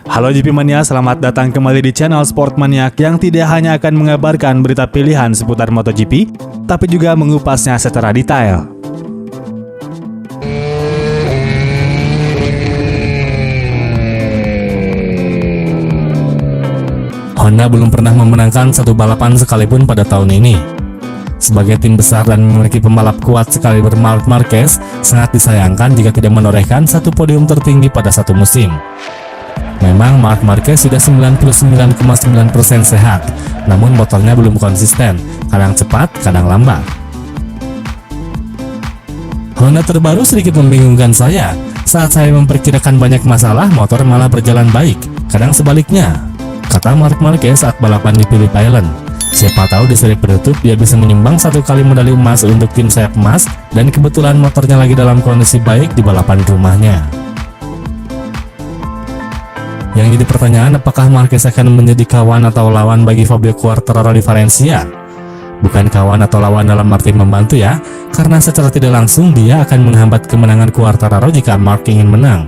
Halo GP Mania, selamat datang kembali di channel Sport Maniak yang tidak hanya akan mengabarkan berita pilihan seputar MotoGP, tapi juga mengupasnya secara detail. Honda belum pernah memenangkan satu balapan sekalipun pada tahun ini. Sebagai tim besar dan memiliki pembalap kuat sekali Marc Marquez, sangat disayangkan jika tidak menorehkan satu podium tertinggi pada satu musim. Memang Marc Marquez sudah 99,9% sehat, namun motornya belum konsisten, kadang cepat, kadang lambat. Honda terbaru sedikit membingungkan saya. Saat saya memperkirakan banyak masalah, motor malah berjalan baik, kadang sebaliknya, kata Marc Marquez saat balapan di Phillip Island. Siapa tahu di seri penutup dia bisa menyumbang satu kali medali emas untuk tim sayap emas, dan kebetulan motornya lagi dalam kondisi baik di balapan rumahnya. Yang jadi pertanyaan, apakah Marquez akan menjadi kawan atau lawan bagi Fabio Quartararo di Valencia? Bukan kawan atau lawan dalam arti membantu ya, karena secara tidak langsung dia akan menghambat kemenangan Quartararo jika Marc ingin menang.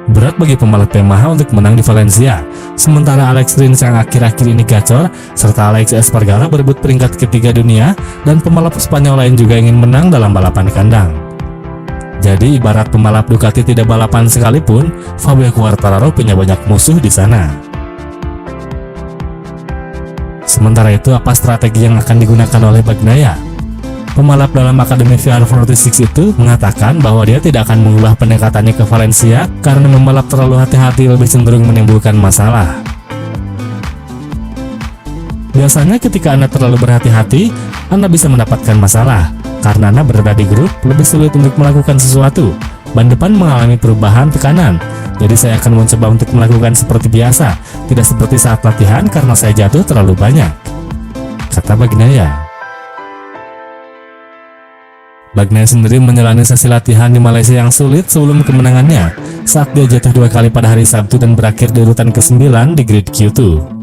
Berat bagi pembalap Yamaha untuk menang di Valencia, sementara Alex Rins yang akhir-akhir ini gacor, serta Alex Espargaro berebut peringkat ketiga dunia, dan pembalap Spanyol lain juga ingin menang dalam balapan kandang. Jadi ibarat pembalap Ducati tidak balapan sekalipun, Fabio Quartararo punya banyak musuh di sana. Sementara itu, apa strategi yang akan digunakan oleh Bagnaia? Pembalap dalam Akademi VR46 itu mengatakan bahwa dia tidak akan mengubah pendekatannya ke Valencia karena membalap terlalu hati-hati lebih cenderung menimbulkan masalah. Biasanya ketika Anda terlalu berhati-hati, Anda bisa mendapatkan masalah. Karena Anda berada di grup, lebih sulit untuk melakukan sesuatu. Ban depan mengalami perubahan tekanan, jadi saya akan mencoba untuk melakukan seperti biasa, tidak seperti saat latihan karena saya jatuh terlalu banyak, kata Bagnaia. Bagnaia sendiri menjalani sesi latihan di Malaysia yang sulit sebelum kemenangannya, saat dia jatuh 2 kali pada hari Sabtu dan berakhir di urutan ke-9 di grid Q2.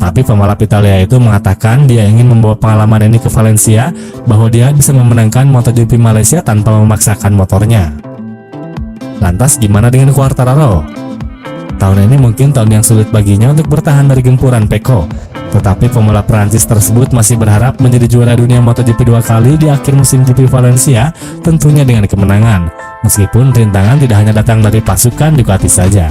Tapi pembalap Italia itu mengatakan dia ingin membawa pengalaman ini ke Valencia, bahwa dia bisa memenangkan MotoGP Malaysia tanpa memaksakan motornya. Lantas gimana dengan Quartararo? Tahun ini mungkin tahun yang sulit baginya untuk bertahan dari gempuran Pecco, tetapi pembalap Prancis tersebut masih berharap menjadi juara dunia MotoGP 2 kali di akhir musim GP Valencia, tentunya dengan kemenangan, meskipun rintangan tidak hanya datang dari pasukan Ducati saja.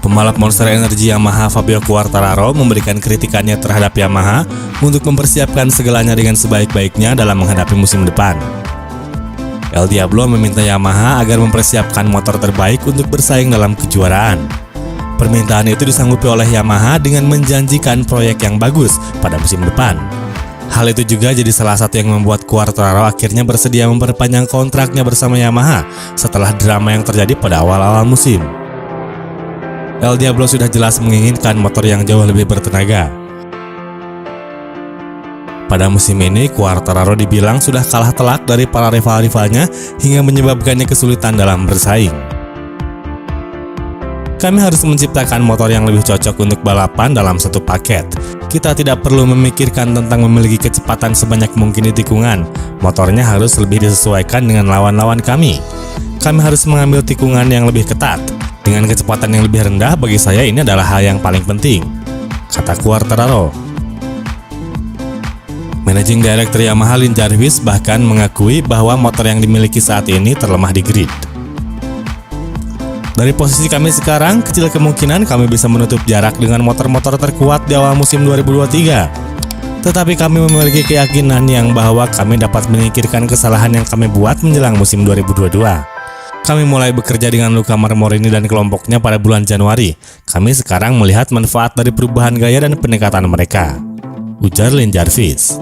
Pembalap Monster Energy Yamaha Fabio Quartararo memberikan kritikannya terhadap Yamaha untuk mempersiapkan segalanya dengan sebaik-baiknya dalam menghadapi musim depan. El Diablo meminta Yamaha agar mempersiapkan motor terbaik untuk bersaing dalam kejuaraan. Permintaan itu disanggupi oleh Yamaha dengan menjanjikan proyek yang bagus pada musim depan. Hal itu juga jadi salah satu yang membuat Quartararo akhirnya bersedia memperpanjang kontraknya bersama Yamaha setelah drama yang terjadi pada awal-awal musim. El Diablo sudah jelas menginginkan motor yang jauh lebih bertenaga. Pada musim ini, Quartararo dibilang sudah kalah telak dari para rival-rivalnya hingga menyebabkannya kesulitan dalam bersaing. Kami harus menciptakan motor yang lebih cocok untuk balapan dalam satu paket. Kita tidak perlu memikirkan tentang memiliki kecepatan sebanyak mungkin di tikungan. Motornya harus lebih disesuaikan dengan lawan-lawan kami. Kami harus mengambil tikungan yang lebih ketat. Dengan kecepatan yang lebih rendah, bagi saya ini adalah hal yang paling penting, kata Quartararo. Managing Director Yamaha Lin Jarvis bahkan mengakui bahwa motor yang dimiliki saat ini terlemah di grid. Dari posisi kami sekarang, kecil kemungkinan kami bisa menutup jarak dengan motor-motor terkuat di awal musim 2023. Tetapi kami memiliki keyakinan yang bahwa kami dapat menyingkirkan kesalahan yang kami buat menjelang musim 2022. Kami mulai bekerja dengan Luca Marmorini dan kelompoknya pada bulan Januari. Kami sekarang melihat manfaat dari perubahan gaya dan pendekatan mereka, ujar Lin Jarvis.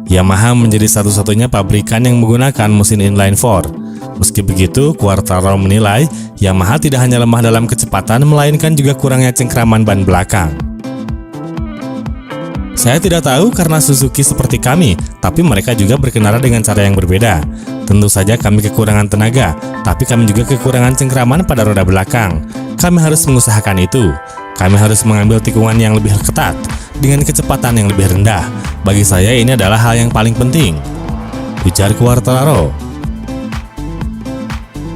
Yamaha menjadi satu-satunya pabrikan yang menggunakan mesin inline 4. Meski begitu, Quartararo menilai Yamaha tidak hanya lemah dalam kecepatan, melainkan juga kurangnya cengkraman ban belakang. Saya tidak tahu karena Suzuki seperti kami, tapi mereka juga berkendara dengan cara yang berbeda. Tentu saja kami kekurangan tenaga, tapi kami juga kekurangan cengkraman pada roda belakang. Kami harus mengusahakan itu. Kami harus mengambil tikungan yang lebih ketat. dengan kecepatan yang lebih rendah. Bagi saya ini adalah hal yang paling penting, ujar Quartararo.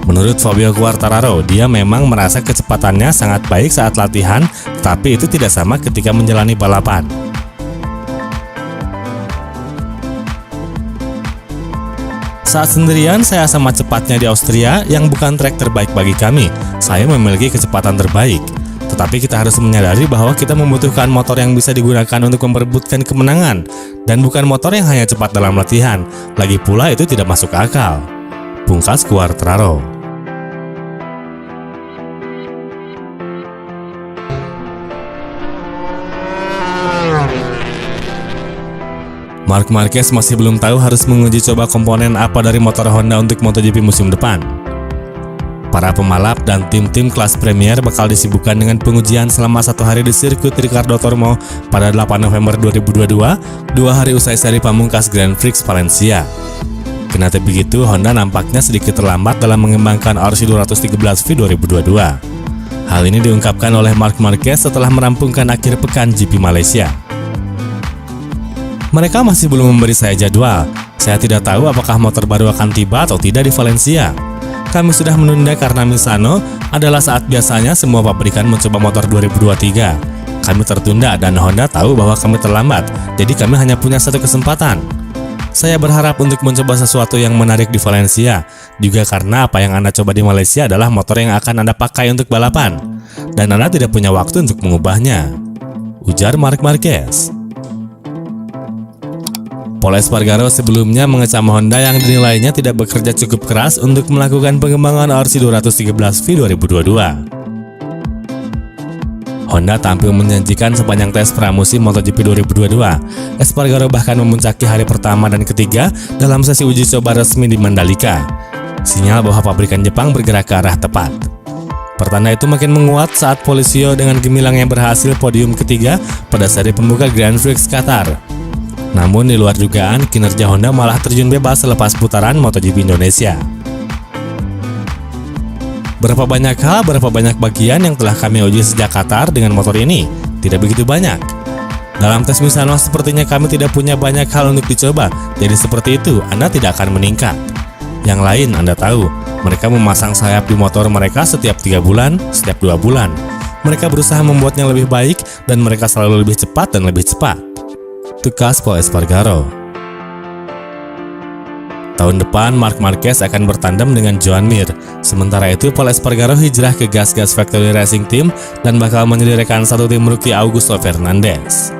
Menurut Fabio Quartararo, dia memang merasa kecepatannya sangat baik saat latihan, tapi itu tidak sama ketika menjalani balapan. Saat sendirian, saya sama cepatnya di Austria yang bukan trek terbaik bagi kami. Saya memiliki kecepatan terbaik. Tetapi kita harus menyadari bahwa kita membutuhkan motor yang bisa digunakan untuk memperebutkan kemenangan, dan bukan motor yang hanya cepat dalam latihan. Lagi pula itu tidak masuk akal, pungkas Quartararo. Marc Marquez masih belum tahu harus menguji coba komponen apa dari motor Honda untuk MotoGP musim depan. Para pembalap dan tim-tim kelas Premier bakal disibukkan dengan pengujian selama 1 hari di sirkuit Ricardo Tormo pada 8 November 2022, 2 hari usai seri pamungkas Grand Prix Valencia. Kendati begitu, Honda nampaknya sedikit terlambat dalam mengembangkan RC213 V 2022. Hal ini diungkapkan oleh Marc Marquez setelah merampungkan akhir pekan GP Malaysia. Mereka masih belum memberi saya jadwal. Saya tidak tahu apakah motor baru akan tiba atau tidak di Valencia. Kami sudah menunda karena Misano adalah saat biasanya semua pabrikan mencoba motor 2023. Kami tertunda dan Honda tahu bahwa kami terlambat, jadi kami hanya punya satu kesempatan. Saya berharap untuk mencoba sesuatu yang menarik di Valencia, juga karena apa yang Anda coba di Malaysia adalah motor yang akan Anda pakai untuk balapan, dan Anda tidak punya waktu untuk mengubahnya, ujar Marc Marquez. Pol Espargaro sebelumnya mengecam Honda yang dinilainya tidak bekerja cukup keras untuk melakukan pengembangan RC213 V 2022. Honda tampil menjanjikan sepanjang tes pramusim MotoGP 2022. Espargaro bahkan memuncaki hari pertama dan ketiga dalam sesi uji coba resmi di Mandalika. Sinyal bahwa pabrikan Jepang bergerak ke arah tepat. Pertanda itu makin menguat saat Policio dengan gemilang yang berhasil podium ketiga pada seri pembuka Grand Prix Qatar. Namun di luar dugaan, kinerja Honda malah terjun bebas selepas putaran MotoGP Indonesia. Berapa banyak hal, berapa banyak bagian yang telah kami uji sejak Qatar dengan motor ini? Tidak begitu banyak. Dalam tes Misano sepertinya kami tidak punya banyak hal untuk dicoba, jadi seperti itu Anda tidak akan meningkat. Yang lain Anda tahu, mereka memasang sayap di motor mereka setiap 3 bulan, setiap 2 bulan. Mereka berusaha membuatnya lebih baik dan mereka selalu lebih cepat dan lebih cepat, tegas Pol Espargaro. Tahun depan Marc Marquez akan bertandem dengan Joan Mir. Sementara itu Pol Espargaro hijrah ke Gas Gas Factory Racing Team dan bakal menjadi rekan satu tim rookie Augusto Fernandez.